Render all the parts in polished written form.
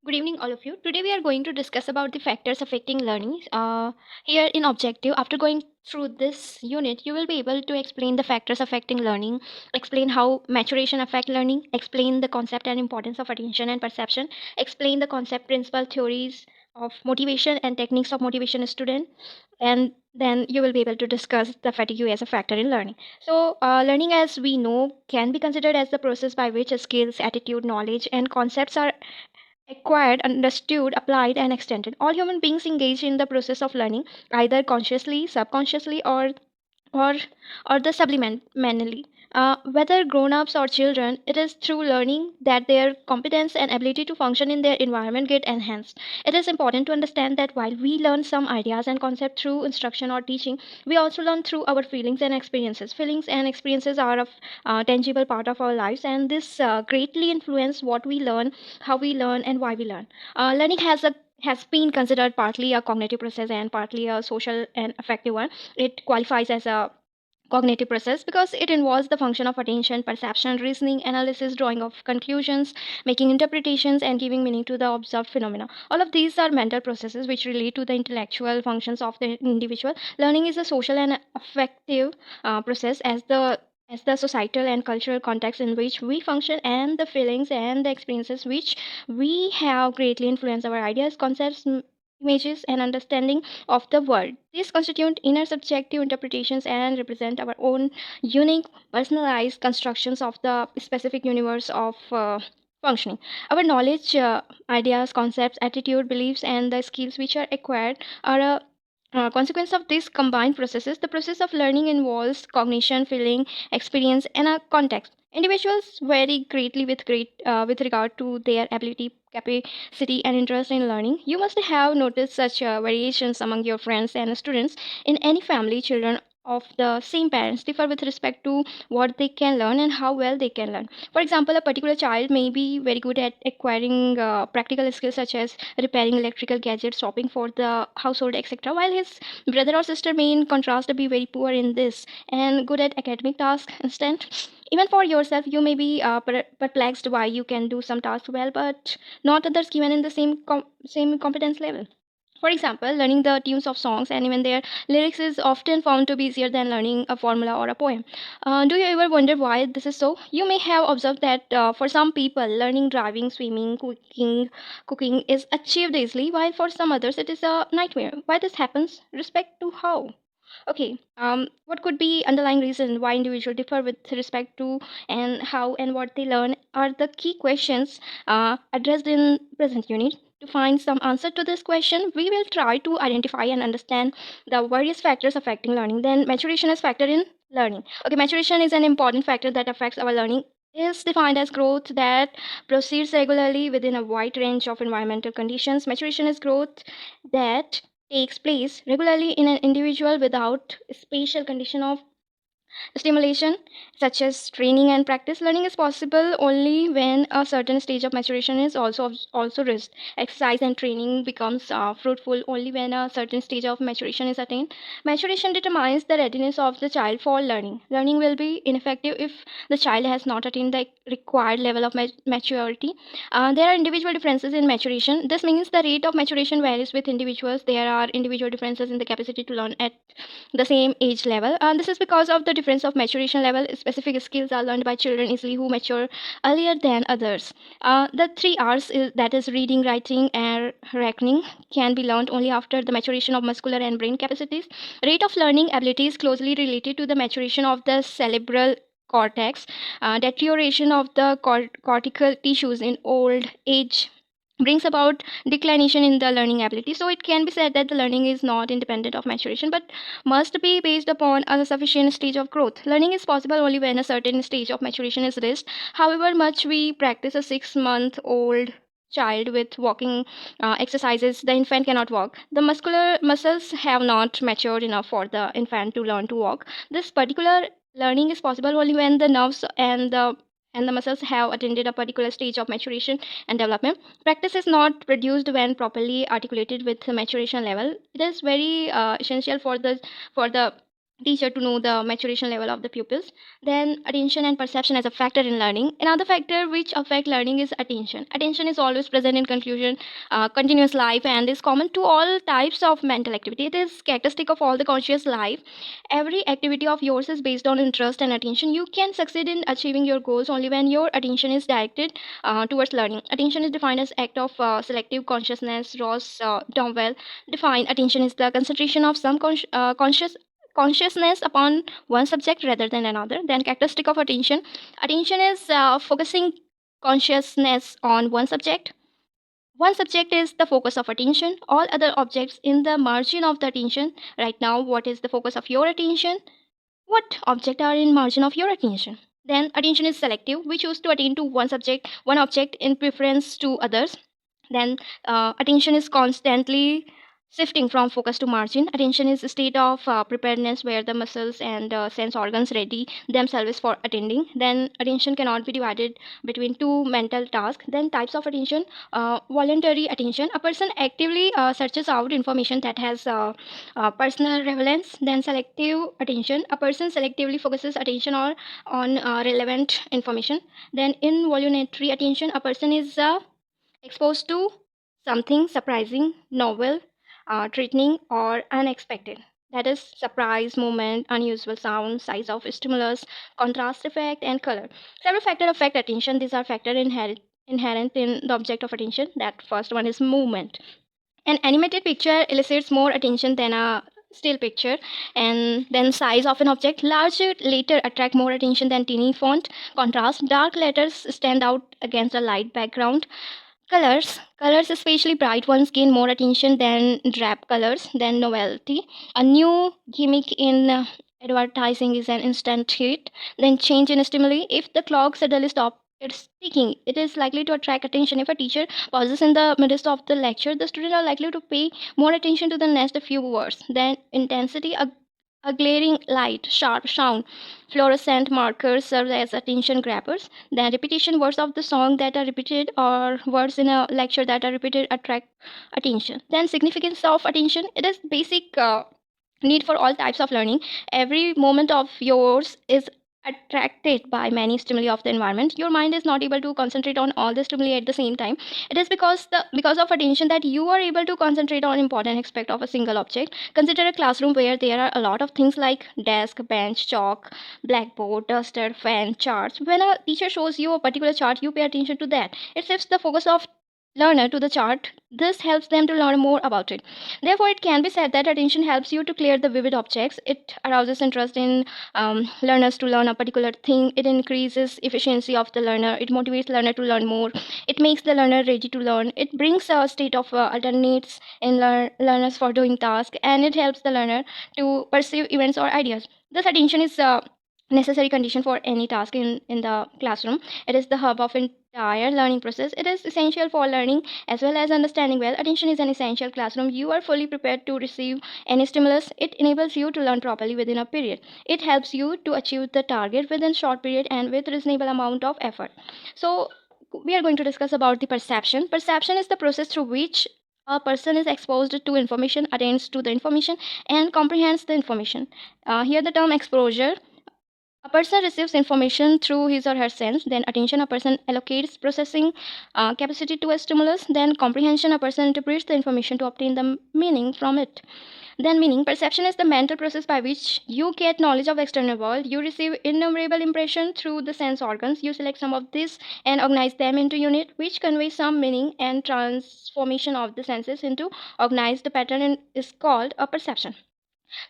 Good evening, all of you. Today we are going to discuss about the factors affecting learning. Here in objective, after going through this unit, you will be able to explain the factors affecting learning, explain how maturation affect learning, explain the concept and importance of attention and perception, explain the concept, principle, theories of motivation and techniques of motivation student, and then you will be able to discuss the fatigue as a factor in learning. Learning, as we know, can be considered as the process by which skills, attitude, knowledge, and concepts are acquired, understood, applied, and extended. All human beings engage in the process of learning, either consciously, subconsciously, or or the subliminally. Whether grown-ups or children, it is through learning that their competence and ability to function in their environment get enhanced. It is important to understand that while we learn some ideas and concepts through instruction or teaching, we also learn through our feelings and experiences. Feelings and experiences are a tangible part of our lives, and this greatly influence what we learn, how we learn, and why we learn. Learning has been considered partly a cognitive process and partly a social and affective one. It qualifies as a cognitive process because it involves the function of attention, perception, reasoning, analysis, drawing of conclusions, making interpretations, and giving meaning to the observed phenomena. All of these are mental processes which relate to the intellectual functions of the individual. Learning is a social and affective process as the societal and cultural context in which we function, and the feelings and the experiences which we have greatly influence our ideas, concepts, images, and understanding of the world. These constitute inner subjective interpretations and represent our own unique, personalized constructions of the specific universe of functioning. Our knowledge, ideas, concepts, attitude, beliefs, and the skills which are acquired are a consequence of these combined processes. The process of learning involves cognition, feeling, experience, and a context. Individuals vary greatly with regard to their ability, capacity, and interest in learning. You must have noticed such variations among your friends and students. In any family, children of the same parents differ with respect to what they can learn and how well they can learn. For example, a particular child may be very good at acquiring practical skills such as repairing electrical gadgets, shopping for the household, etc., while his brother or sister may, in contrast, be very poor in this and good at academic tasks instead. Even for yourself, you may be perplexed why you can do some tasks well but not others given in the same competence level. For example, learning the tunes of songs and even their lyrics is often found to be easier than learning a formula or a poem. Do you ever wonder why this is so? You may have observed that for some people, learning driving, swimming, cooking is achieved easily, while for some others it is a nightmare. Why this happens? Respect to how? Okay, what could be underlying reason why individuals differ with respect to and how and what they learn are the key questions addressed in present unit. To find some answer to this question, we will try to identify and understand the various factors affecting learning. Then maturation is factor in learning. Okay, maturation is an important factor that affects our learning. Is defined as growth that proceeds regularly within a wide range of environmental conditions. Maturation is growth that takes place regularly in an individual without spatial condition of stimulation such as training and practice. Learning is possible only when a certain stage of maturation is also reached. Exercise and training becomes fruitful only when a certain stage of maturation is attained. Maturation determines the readiness of the child for learning. Learning will be ineffective if the child has not attained the required level of maturity. There are individual differences in maturation. This means the rate of maturation varies with individuals. There are individual differences in the capacity to learn at the same age level. And this is because of the difference of maturation level. Specific skills are learned by children easily who mature earlier than others. The three R's, that is reading, writing, and reckoning, can be learned only after the maturation of muscular and brain capacities. Rate of learning ability is closely related to the maturation of the cerebral cortex. Deterioration of the cortical tissues in old age brings about declination in the learning ability. So it can be said that the learning is not independent of maturation but must be based upon a sufficient stage of growth. Learning is possible only when a certain stage of maturation is reached. However much we practice a 6-month old child with walking exercises, the infant cannot walk. The muscular muscles have not matured enough for the infant to learn to walk. This particular learning is possible only when the nerves and the muscles have attained a particular stage of maturation and development. Practice is not produced when properly articulated with the maturation level. It is very essential for the teacher to know the maturation level of the pupils. Then attention and perception as a factor in learning. Another factor which affect learning is attention. Attention is always present in conclusion continuous life and is common to all types of mental activity. It is characteristic of all the conscious life. Every activity of yours is based on interest and attention. You can succeed in achieving your goals only when your attention is directed towards learning. Attention is defined as act of selective consciousness. Ross Domwell defined attention is the concentration of some consciousness upon one subject rather than another. Then characteristic of attention. Attention is focusing consciousness on one subject. One subject is the focus of attention. All other objects in the margin of the attention. Right now, what is the focus of your attention? What object are in margin of your attention? Then attention is selective. We choose to attend to one object in preference to others. Then attention is constantly shifting from focus to margin. Attention is a state of preparedness where the muscles and sense organs ready themselves for attending. Then attention cannot be divided between two mental tasks. Then types of attention. Voluntary attention, a person actively searches out information that has personal relevance. Then selective attention, a person selectively focuses attention on relevant information. Then involuntary attention, a person is exposed to something surprising, novel, threatening, or unexpected. That is surprise, movement, unusual sound, size of stimulus, contrast effect, and color. Several factors affect attention. These are factors inherent in the object of attention. That first one is movement. An animated picture elicits more attention than a still picture. And then size of an object. Large letter attract more attention than teeny font. Contrast. Dark letters stand out against a light background. Colors, especially bright ones, gain more attention than drab colors. Then novelty. A new gimmick in advertising is an instant hit. Then change in stimuli. If the clock suddenly stops it's ticking, it is likely to attract attention. If a teacher pauses in the midst of the lecture, the students are likely to pay more attention to the next few words. Then intensity, a glaring light, sharp sound, fluorescent markers serve as attention grabbers. Then repetition, words of the song that are repeated or words in a lecture that are repeated attract attention. Then significance of attention, it is basic need for all types of learning. Every moment of yours is attracted by many stimuli of the environment. Your mind is not able to concentrate on all the stimuli at the same time. It is because of attention that you are able to concentrate on important aspect of a single object. Consider a classroom where there are a lot of things like desk, bench, chalk, blackboard, duster, fan, charts. When a teacher shows you a particular chart, you pay attention to that. It shifts the focus of learner to the chart. This helps them to learn more about it. Therefore, it can be said that attention helps you to clear the vivid objects. It arouses interest in learners to learn a particular thing. It increases efficiency of the learner. It motivates learner to learn more. It makes the learner ready to learn. It brings a state of alternates in learners for doing tasks, and it helps the learner to perceive events or ideas. This attention is necessary condition for any task in the classroom. It is the hub of entire learning process. It is essential for learning as well as understanding well. Attention is an essential classroom. You are fully prepared to receive any stimulus. It enables you to learn properly within a period. It helps you to achieve the target within short period and with reasonable amount of effort. So we are going to discuss about the perception. Perception is the process through which a person is exposed to information, attends to the information, and comprehends the information. Here the term exposure. A person receives information through his or her sense. Then attention, a person allocates processing capacity to a stimulus. Then comprehension, a person interprets the information to obtain the meaning from it. Then meaning, perception is the mental process by which you get knowledge of external world. You receive innumerable impression through the sense organs. You select some of this and organize them into unit which convey some meaning, and transformation of the senses into organized pattern is called a perception.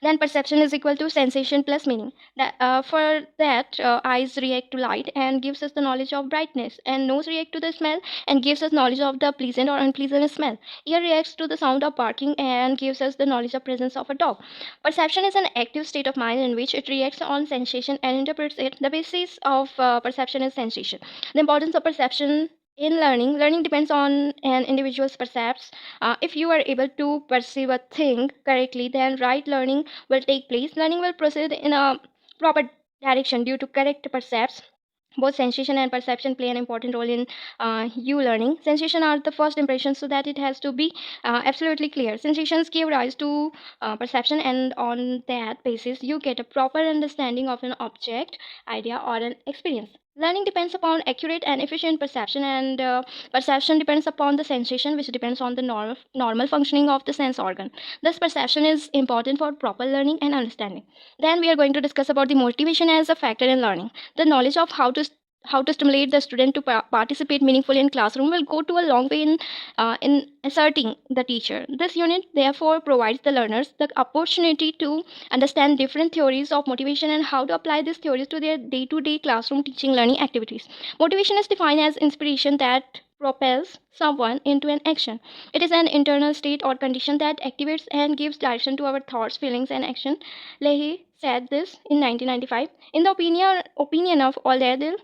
Then perception is equal to sensation plus meaning. For that, eyes react to light and gives us the knowledge of brightness, and nose react to the smell and gives us knowledge of the pleasant or unpleasant smell. Ear reacts to the sound of barking and gives us the knowledge of presence of a dog. Perception is an active state of mind in which it reacts on sensation and interprets it. The basis of perception is sensation. The importance of perception in learning depends on an individual's percepts. If you are able to perceive a thing correctly, then right learning will take place. Learning will proceed in a proper direction due to correct percepts. both sensation and perception play an important role in you learning. Sensation are the first impressions, so that it has to be absolutely clear. Sensations give rise to perception, and on that basis you get a proper understanding of an object, idea, or an experience. Learning depends upon accurate and efficient perception, and perception depends upon the sensation, which depends on the normal functioning of the sense organ. Thus perception is important for proper learning and understanding. Then we are going to discuss about the motivation as a factor in learning. The knowledge of how to stimulate the student to participate meaningfully in classroom will go to a long way in asserting the teacher. This unit therefore provides the learners the opportunity to understand different theories of motivation and how to apply these theories to their day-to-day classroom teaching learning activities. Motivation is defined as inspiration that propels someone into an action. It is an internal state or condition that activates and gives direction to our thoughts, feelings, and action. Leahy said this in 1995. In the opinion of Alderdale,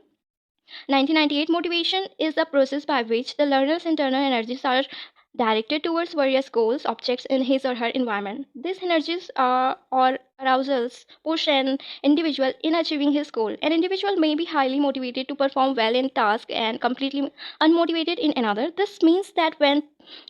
1998, motivation is the process by which the learner's internal energies are directed towards various goals, objects in his or her environment. These energies or arousals push an individual in achieving his goal. An individual may be highly motivated to perform well in task and completely unmotivated in another. This means that when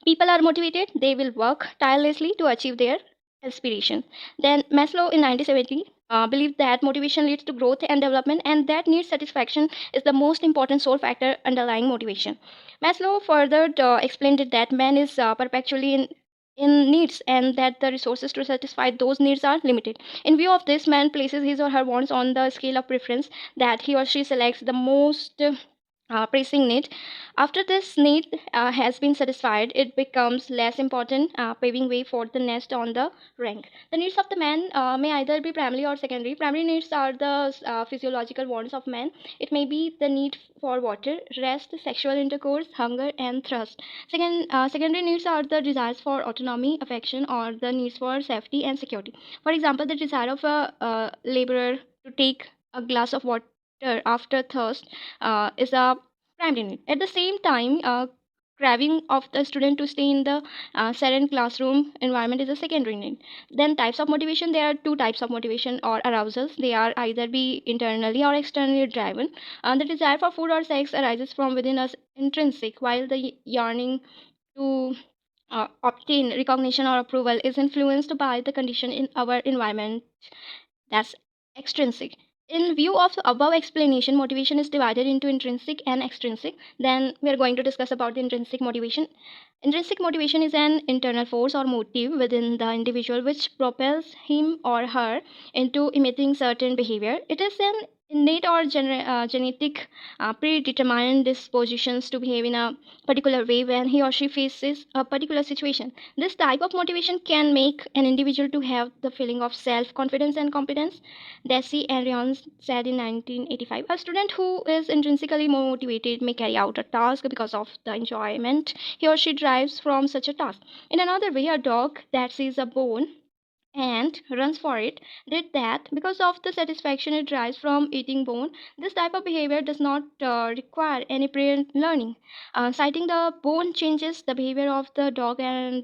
people are motivated, they will work tirelessly to achieve their aspiration. Then Maslow in 1970 believed that motivation leads to growth and development, and that need satisfaction is the most important sole factor underlying motivation. Maslow further explained it that man is perpetually in needs, and that the resources to satisfy those needs are limited. In view of this, man places his or her wants on the scale of preference, that he or she selects the most pressing need. After this need has been satisfied, it becomes less important, paving way for the next on the rank. The needs of the man may either be primary or secondary. Primary needs are the physiological wants of man. It may be the need for water, rest, sexual intercourse, hunger, and thirst. Secondary needs are the desires for autonomy, affection, or the needs for safety and security. For example, the desire of a laborer to take a glass of water after thirst is a primary need. At the same time, craving of the student to stay in the serene classroom environment is a secondary need. Then types of motivation, there are two types of motivation or arousals. They are either be internally or externally driven. The desire for food or sex arises from within us, intrinsic, while the yearning to obtain recognition or approval is influenced by the condition in our environment, that's extrinsic. In view of the above explanation, motivation is divided into intrinsic and extrinsic. Then we are going to discuss about the intrinsic motivation. Intrinsic motivation is an internal force or motive within the individual which propels him or her into emitting certain behavior. It is an innate or genetic predetermined dispositions to behave in a particular way when he or she faces a particular situation. This type of motivation can make an individual to have the feeling of self-confidence and competence. Deci and Rion said in 1985, a student who is intrinsically more motivated may carry out a task because of the enjoyment he or she derives from such a task. In another way, a dog that sees a bone and runs for it did that because of the satisfaction it derives from eating bone. This type of behavior does not require any prior learning. Citing the bone changes the behavior of the dog and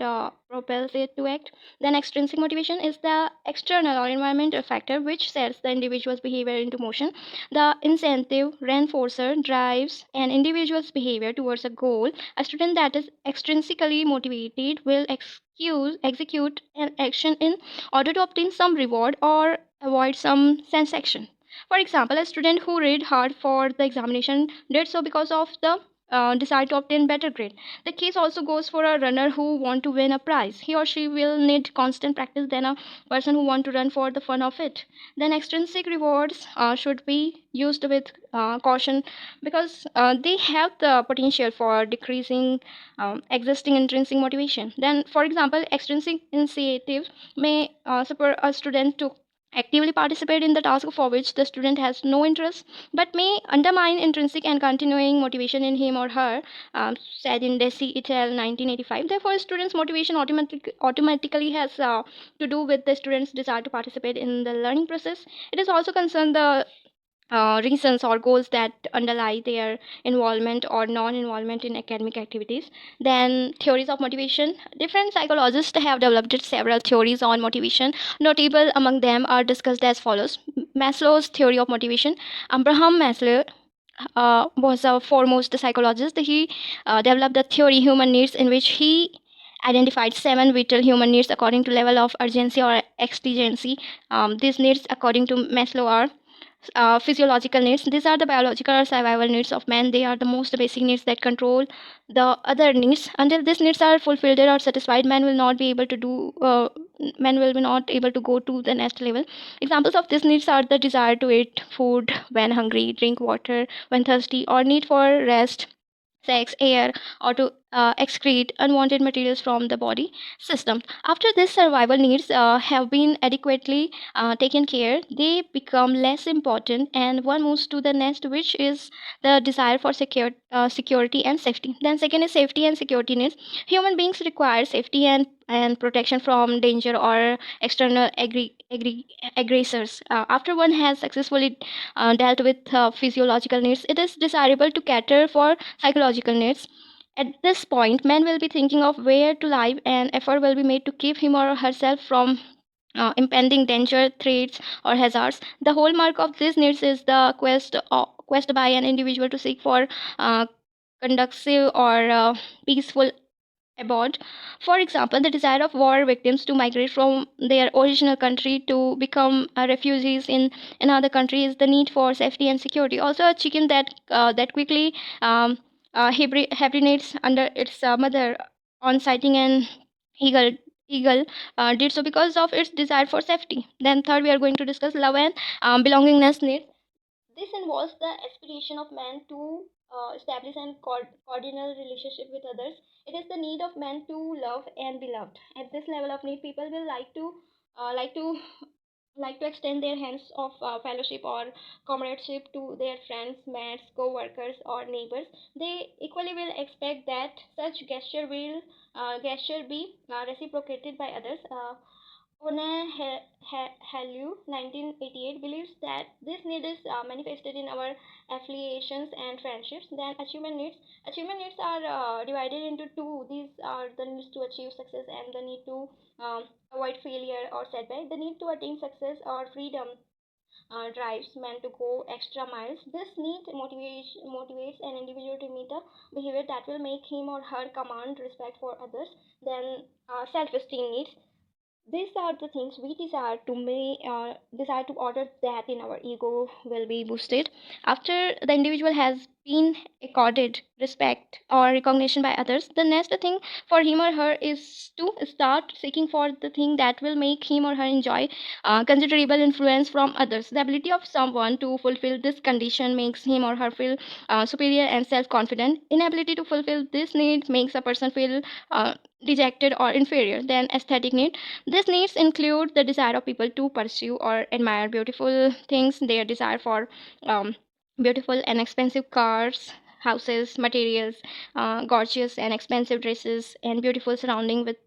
propels it to act. Then extrinsic motivation is the external or environmental factor which sets the individual's behavior into motion. The incentive reinforcer drives an individual's behavior towards a goal. A student that is extrinsically motivated will execute an action in order to obtain some reward or avoid some satisfaction. For example, a student who read hard for the examination did so because of the desire to obtain better grade. The case also goes for a runner who want to win a prize. He or she will need constant practice than a person who want to run for the fun of it. Then extrinsic rewards should be used with caution because they have the potential for decreasing existing intrinsic motivation. Then, for example, extrinsic initiative may support a student to actively participate in the task for which the student has no interest, but may undermine intrinsic and continuing motivation in him or her, said in Deci et al. 1985. Therefore, students' motivation automatically has to do with the student's desire to participate in the learning process. It is also concerned the reasons or goals that underlie their involvement or non-involvement in academic activities. Then theories of motivation. Different psychologists have developed several theories on motivation. Notable among them are discussed as follows: Maslow's theory of motivation. Abraham Maslow was a foremost psychologist. He developed the theory human needs, in which he identified seven vital human needs according to level of urgency or exigency. These needs, according to Maslow, are physiological needs. These are the biological or survival needs of man. They are the most basic needs that control the other needs. Until these needs are fulfilled or satisfied, man will not be able to do. Man will be not able to go to the next level. Examples of these needs are the desire to eat food when hungry, drink water when thirsty, or need for rest, sex, air, or to excrete unwanted materials from the body system. After these survival needs have been adequately taken care, they become less important, and one moves to the next, which is the desire for security and safety. Then second is safety and security needs. Human beings require safety and protection from danger or external aggressors. After one has successfully dealt with physiological needs, it is desirable to cater for psychological needs. At this point, man will be thinking of where to live, and effort will be made to keep him or herself from impending danger, threats, or hazards. The hallmark of these needs is the quest by an individual to seek for uh, conducive or peaceful abroad. For example, the desire of war victims to migrate from their original country to become refugees in another country is the need for safety and security. Also, a chicken that quickly hibernates under its mother on sighting an eagle eagle did so because of its desire for safety. Then third, we are going to discuss love and belongingness needs. This involves the aspiration of man to establish an cordial relationship with others. It is the need of man to love and be loved. At this level of need, people will uh, like to like to extend their hands of fellowship or comradeship to their friends, mates, co-workers, or neighbors. They equally will expect that such gesture be reciprocated by others. One Hellu, 1988, believes that this need is manifested in our affiliations and friendships. Then achievement needs. Achievement needs are divided into two. These are the needs to achieve success and the need to avoid failure or setback. The need to attain success or freedom drives men to go extra miles. This need motivates an individual to meet a behavior that will make him or her command respect for others. Then self-esteem needs. These are the things we desire to order that in our ego will be boosted after the individual has been accorded respect or recognition by others. The next thing for him or her is to start seeking for the thing that will make him or her enjoy considerable influence from others. The ability of someone to fulfill this condition makes him or her feel superior and self-confident. Inability to fulfill this need makes a person feel dejected or inferior. Then aesthetic need. These needs include the desire of people to pursue or admire beautiful things, their desire for um, beautiful and expensive cars, houses, materials, gorgeous and expensive dresses, and beautiful surrounding with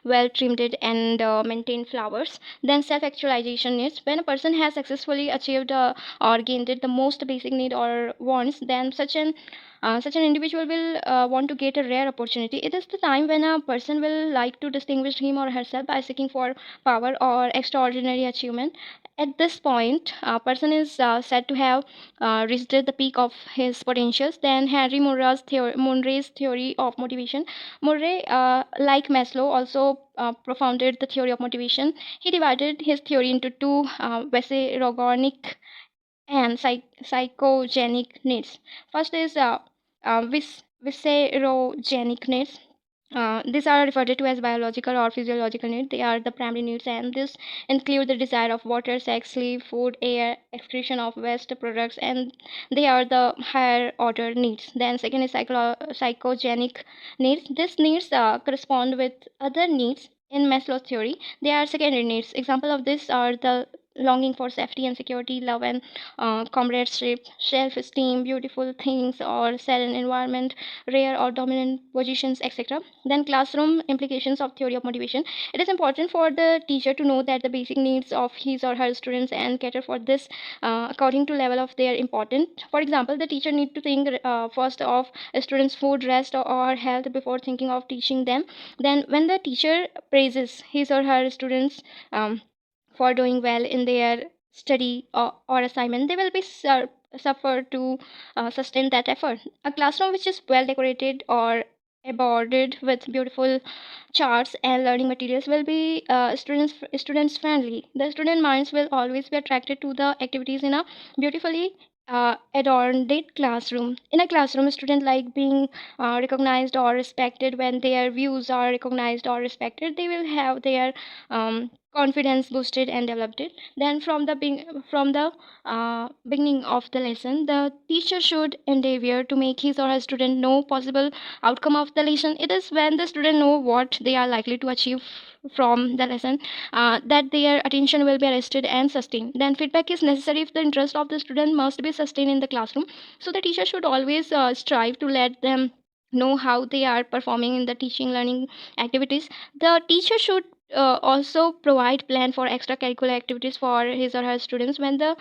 well trimmed and maintained flowers. Then self-actualization needs. When a person has successfully achieved or gained the most basic need or wants, then such an individual will want to get a rare opportunity. It is the time when a person will like to distinguish him or herself by seeking for power or extraordinary achievement. At this point, a person is said to have reached the peak of his potentials. Then Henry Murray's theory of motivation. Murray, like Maslow, also propounded the theory of motivation. He divided his theory into two Weserogonic and psychogenic needs. First is viscerogenic needs. These are referred to as biological or physiological needs. They are the primary needs, and this include the desire of water, sex, sleep, food, air, excretion of waste products, and they are the higher order needs. Then second is psychogenic needs. These needs correspond with other needs in Maslow's theory. They are secondary needs. Example of this are the longing for safety and security, love and comradeship, self-esteem, beautiful things or serene environment, rare or dominant positions, etc. Then classroom implications of theory of motivation. It is important for the teacher to know that the basic needs of his or her students and cater for this according to level of their importance. For example, the teacher need to think first of a student's food, rest, or health before thinking of teaching them. Then when the teacher praises his or her students for doing well in their study or assignment, they will be suffer to sustain that effort. A classroom which is well decorated or embroidered with beautiful charts and learning materials will be students friendly. The student minds will always be attracted to the activities in a beautifully adorned classroom. In a classroom, students like being recognized or respected. When their views are recognized or respected, they will have their confidence boosted and developed. It then from the beginning of the lesson, the teacher should endeavor to make his or her student know possible outcome of the lesson. It is when the student know what they are likely to achieve from the lesson that their attention will be arrested and sustained. Then feedback is necessary if the interest of the student must be sustained in the classroom. So the teacher should always strive to let them know how they are performing in the teaching learning activities. The teacher should also provide plan for extracurricular activities for his or her students. When the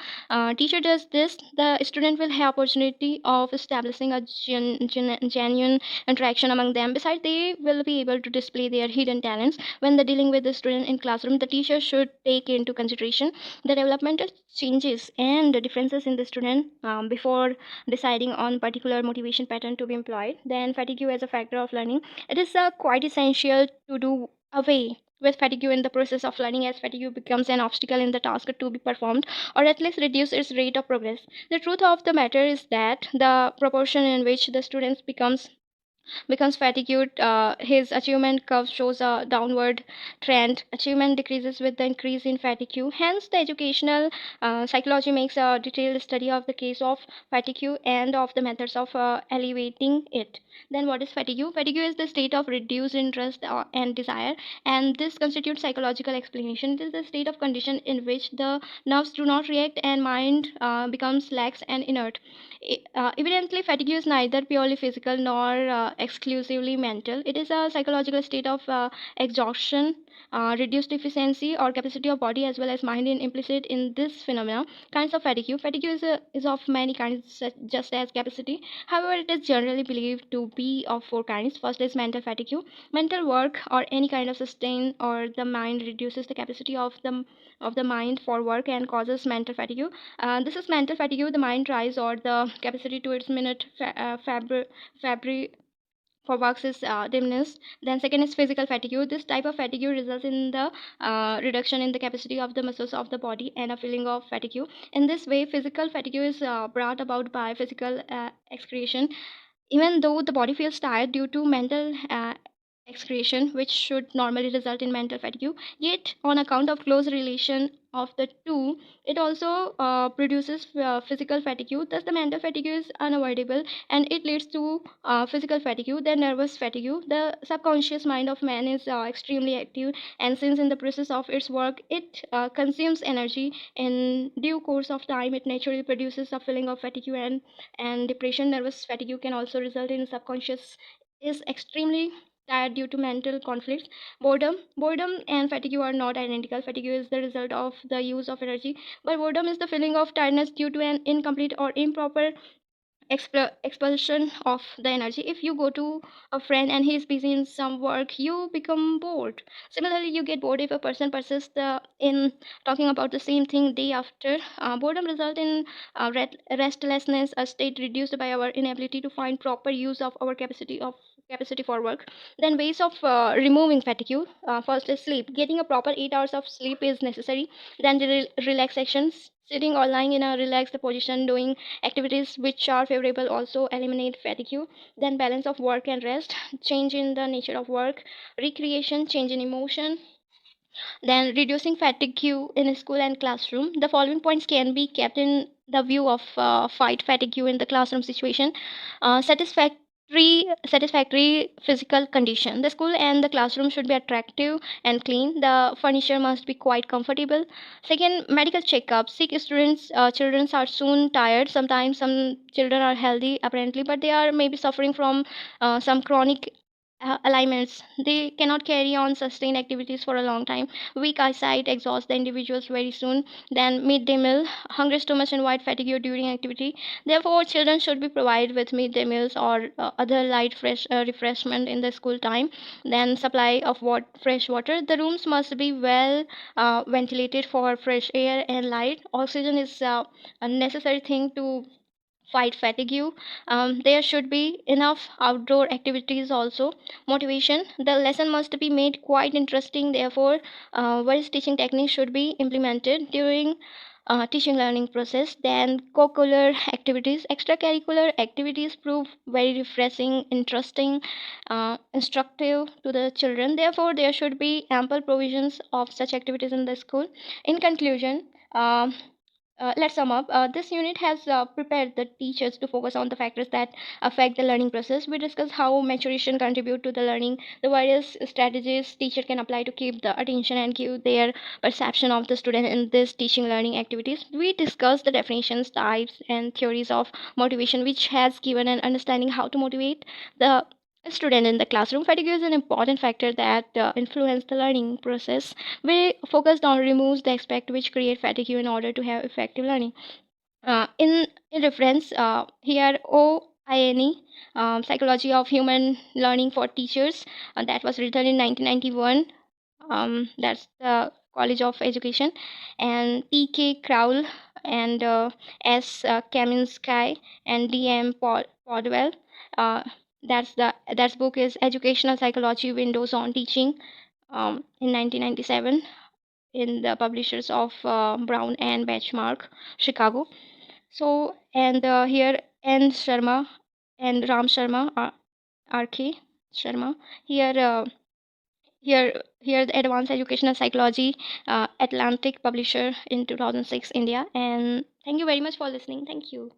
teacher does this, the student will have opportunity of establishing a genuine interaction among them. Besides, they will be able to display their hidden talents. When the dealing with the student in classroom, the teacher should take into consideration the developmental changes and the differences in the student before deciding on particular motivation pattern to be employed. Then fatigue as a factor of learning, it is quite essential to do away with fatigue in the process of learning, as fatigue becomes an obstacle in the task to be performed, or at least reduce its rate of progress. The truth of the matter is that the proportion in which the students becomes fatigued, his achievement curve shows a downward trend. Achievement decreases with the increase in fatigue. Hence, the educational psychology makes a detailed study of the case of fatigue and of the methods of alleviating it. Then, what is fatigue? Fatigue is the state of reduced interest and desire, and this constitutes psychological explanation. It is the state of condition in which the nerves do not react and mind becomes lax and inert. Evidently, fatigue is neither purely physical nor exclusively mental. It is a psychological state of exhaustion, reduced efficiency or capacity of body as well as mind in implicit in this phenomena. Kinds of fatigue. Fatigue is of many kinds, just as capacity. However, it is generally believed to be of four kinds. First is mental fatigue. Mental work or any kind of sustain or the mind reduces the capacity of the mind for work and causes mental fatigue. This is mental fatigue. The mind tries or the capacity to its minute fabri for works is diminished. Then second is physical fatigue. This type of fatigue results in the reduction in the capacity of the muscles of the body and a feeling of fatigue. In this way, physical fatigue is brought about by physical excretion, even though the body feels tired due to mental excretion, which should normally result in mental fatigue. Yet, on account of close relation of the two, it also produces physical fatigue. Thus, the mental fatigue is unavoidable and it leads to physical fatigue. Then, nervous fatigue. The subconscious mind of man is extremely active, and since in the process of its work it consumes energy, in due course of time it naturally produces a feeling of fatigue and depression. Nervous fatigue can also result in subconscious is extremely tired due to mental conflicts. Boredom and fatigue are not identical. Fatigue is the result of the use of energy, but boredom is the feeling of tiredness due to an incomplete or improper expulsion of the energy. If you go to a friend and he's busy in some work, you become bored. Similarly, you get bored if a person persists in talking about the same thing day after. Boredom result in restlessness, a state reduced by our inability to find proper use of our capacity for work. Then ways of removing fatigue. First is sleep. Getting a proper 8 hours of sleep is necessary. Then relaxations, sitting or lying in a relaxed position, doing activities which are favorable also eliminate fatigue. Then balance of work and rest, change in the nature of work, recreation, change in emotion. Then reducing fatigue in a school and classroom. The following points can be kept in the view of fight fatigue in the classroom situation. Satisfactory physical condition. The school and the classroom should be attractive and clean. The furniture must be quite comfortable. Second, medical checkup. Sick students, children are soon tired. Sometimes some children are healthy apparently, but they are maybe suffering from some chronic alignments. They cannot carry on sustained activities for a long time. Weak eyesight exhausts the individuals very soon. Then midday meal, hungry stomach invite fatigue during activity. Therefore, children should be provided with midday meals or other light fresh refreshment in the school time. Then supply of fresh water. The rooms must be well ventilated for fresh air and light. Oxygen is a necessary thing to fight fatigue. There should be enough outdoor activities also. Motivation: the lesson must be made quite interesting, therefore various teaching techniques should be implemented during teaching learning process. Then co-curricular activities, extracurricular activities prove very refreshing, interesting, instructive to the children, therefore there should be ample provisions of such activities in the school. In conclusion, let's sum up. This unit has prepared the teachers to focus on the factors that affect the learning process. We discuss how maturation contribute to the learning, the various strategies teacher can apply to keep the attention and give their perception of the student in this teaching learning activities. We discuss the definitions, types, and theories of motivation, which has given an understanding how to motivate the student in the classroom. Fatigue is an important factor that influence the learning process. We focused on removes the aspect which create fatigue in order to have effective learning. In reference, here OINE, Psychology of Human Learning for Teachers, that was written in 1991. That's the College of Education, and T.K. Crowell and Kaminsky and D.M. Podwell. Uh, that's book is Educational Psychology: Windows on Teaching, in 1997, in the publishers of Brown and Benchmark, Chicago. So, and here N. Sharma and Ram Sharma, R.K. Sharma. Here, here the Advanced Educational Psychology, Atlantic publisher in 2006, India. And thank you very much for listening. Thank you.